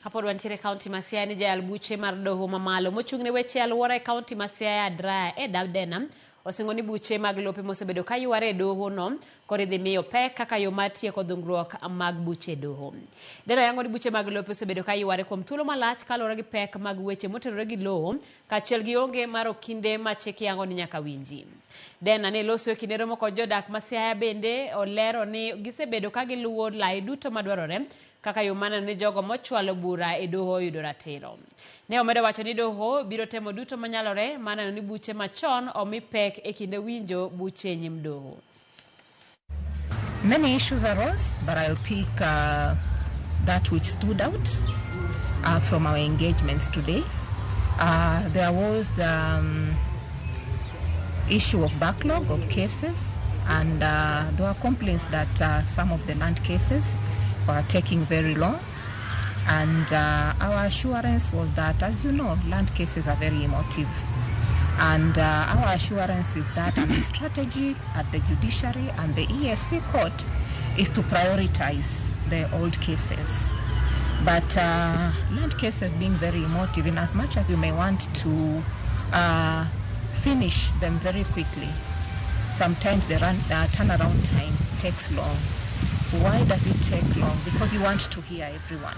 Kapod wantiere kaunti ma Siaya ni jayal buche mar doho mamalo mochung' ne weche alwora e kaunti ma Siaya Draya e Daldena osingo ni buche mag lope mosebedo ka yware e doho no koro idhi miyo pek kaka yo mar tieko dhungruok mag buche doho. Dena yango ni buche mag lope osebedo ka yware kuom thuolo malach kaluwore gi pek mag weche motenore gi lowo kaachiel gi onge mar okinde ma chik yango ni nyaka winji. Dena ne loso e kinde romo kod jodak ma Siaya bende olero ni gisebedo ka giluwo lai duto madwarore kaka yo maneno ni jogo mochwalo bura e doho yudo ratiro. Ne omedo wacho ni doho biro temo duto manyalore maneno ni buche machon omi pek e kinde winjo buche nyim doho. Many issues arose, but I'll pick that which stood out from our engagements today. There was the issue of backlog of cases, and there were complaints that some of the land cases were taking very long. And our assurance was that, as you know, land cases are very emotive. And our assurance is that the strategy at the judiciary and the ESC court is to prioritize the old cases. But land cases being very emotive, in as much as you may want to finish them very quickly, sometimes the turnaround time takes long. Why does it take long? Because you want to hear everyone.